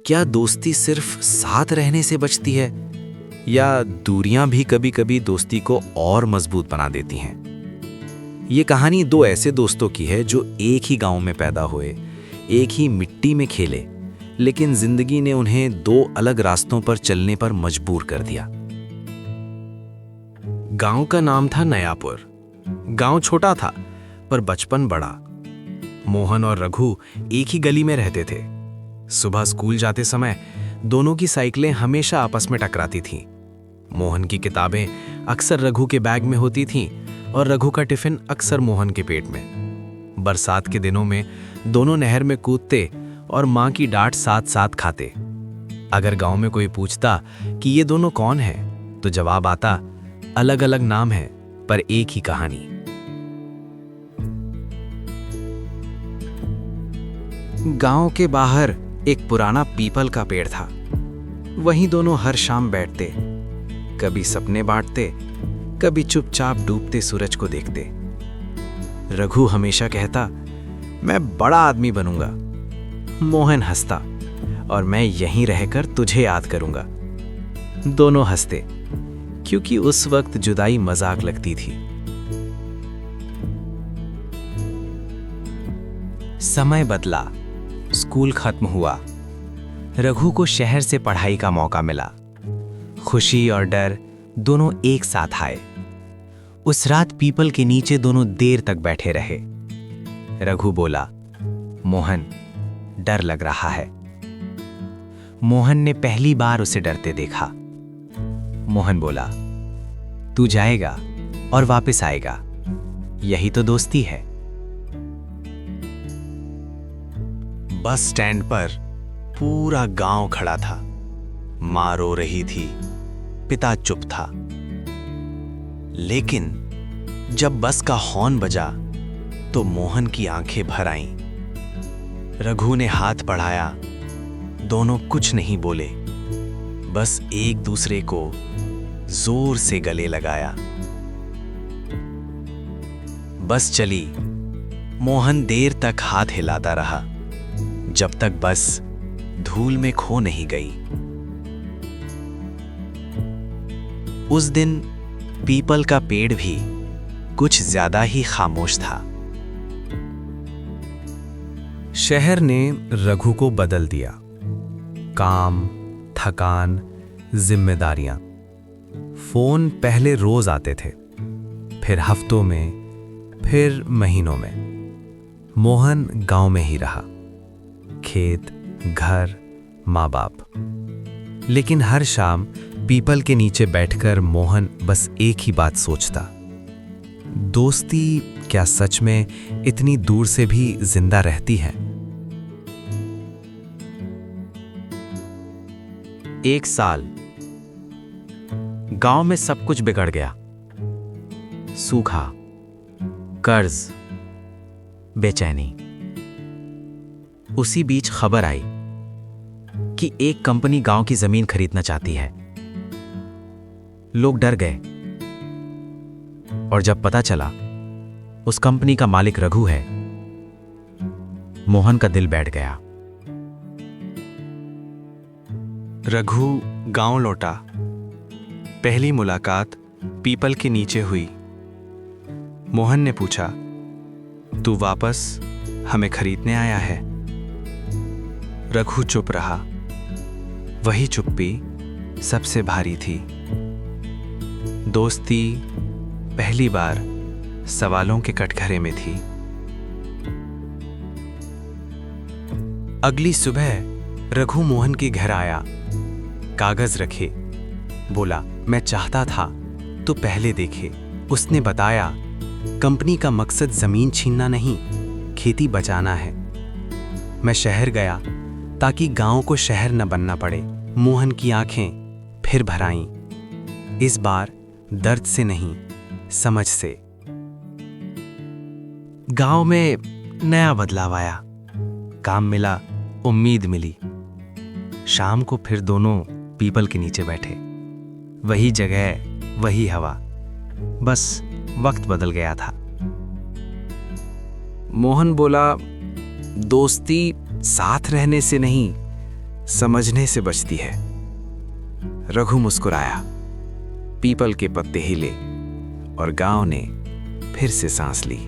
क्या दोस्ती सिर्फ साथ रहने से बचती है, या दूरियां भी कभी-कभी दोस्ती को और मजबूत बना देती हैं? ये कहानी दो ऐसे दोस्तों की है जो एक ही गांव में पैदा हुए, एक ही मिट्टी में खेले, लेकिन जिंदगी ने उन्हें दो अलग रास्तों पर चलने पर मजबूर कर दिया। गांव का नाम था नयापुर। गांव छोटा था पर बचपन बड़ा। मोहन और रघु एक ही गली में रहते थे। सुबह स्कूल जाते समय दोनों की साइकिलें हमेशा आपस में टकराती थीं। मोहन की किताबें अक्सर रघु के बैग में होती थीं और रघु का टिफिन अक्सर मोहन के पेट में। बरसात के दिनों में दोनों नहर में कूदते और माँ की डांट साथ साथ खाते। अगर गांव में कोई पूछता कि ये दोनों कौन हैं, तो जवाब आता, अलग अलग नाम है पर एक ही कहानी। गांव के बाहर एक पुराना पीपल का पेड़ था। वहीं दोनों हर शाम बैठते, कभी सपने बांटते, कभी चुपचाप डूबते सूरज को देखते। रघु हमेशा कहता, मैं बड़ा आदमी बनूंगा। मोहन हंसता, और मैं यहीं रहकर तुझे याद करूंगा। दोनों हंसते, क्योंकि उस वक्त जुदाई मजाक लगती थी। समय बदला, स्कूल खत्म हुआ। रघु को शहर से पढ़ाई का मौका मिला। खुशी और डर दोनों एक साथ आए। उस रात पीपल के नीचे दोनों देर तक बैठे रहे। रघु बोला, मोहन, डर लग रहा है। मोहन ने पहली बार उसे डरते देखा। मोहन बोला, तू जाएगा और वापस आएगा, यही तो दोस्ती है। बस स्टैंड पर पूरा गांव खड़ा था। मां रो रही थी, पिता चुप था। लेकिन जब बस का हॉर्न बजा तो मोहन की आंखें भर आईं। रघु ने हाथ बढ़ाया। दोनों कुछ नहीं बोले, बस एक दूसरे को जोर से गले लगाया। बस चली। मोहन देर तक हाथ हिलाता रहा, जब तक बस धूल में खो नहीं गई। उस दिन पीपल का पेड़ भी कुछ ज्यादा ही खामोश था। शहर ने रघु को बदल दिया। काम, थकान, जिम्मेदारियां। फोन पहले रोज आते थे, फिर हफ्तों में, फिर महीनों में। मोहन गांव में ही रहा, खेत, घर, माँ बाप। लेकिन हर शाम पीपल के नीचे बैठकर मोहन बस एक ही बात सोचता, दोस्ती क्या सच में इतनी दूर से भी जिंदा रहती है? एक साल गांव में सब कुछ बिगड़ गया। सूखा, कर्ज, बेचैनी। उसी बीच खबर आई कि एक कंपनी गांव की जमीन खरीदना चाहती है। लोग डर गए, और जब पता चला उस कंपनी का मालिक रघु है, मोहन का दिल बैठ गया। रघु गांव लौटा। पहली मुलाकात पीपल के नीचे हुई। मोहन ने पूछा, तू वापस हमें खरीदने आया है? रघु चुप रहा। वही चुप्पी सबसे भारी थी। दोस्ती पहली बार सवालों के कटघरे में थी। अगली सुबह रघु मोहन के घर आया। कागज रखे। बोला, मैं चाहता था तो पहले देखे। उसने बताया, कंपनी का मकसद जमीन छीनना नहीं, खेती बचाना है। मैं शहर गया ताकि गांव को शहर न बनना पड़े। मोहन की आंखें फिर भर आईं। इस बार दर्द से नहीं, समझ से। गांव में नया बदलाव आया। काम मिला, उम्मीद मिली। शाम को फिर दोनों पीपल के नीचे बैठे। वही जगह, वही हवा, बस वक्त बदल गया था। मोहन बोला, दोस्ती साथ रहने से नहीं, समझने से बचती है। रघु मुस्कुराया, पीपल के पत्ते हिले और गांव ने फिर से सांस ली।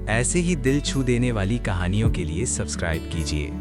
ऐसे ही दिल छू देने वाली कहानियों के लिए सब्सक्राइब कीजिए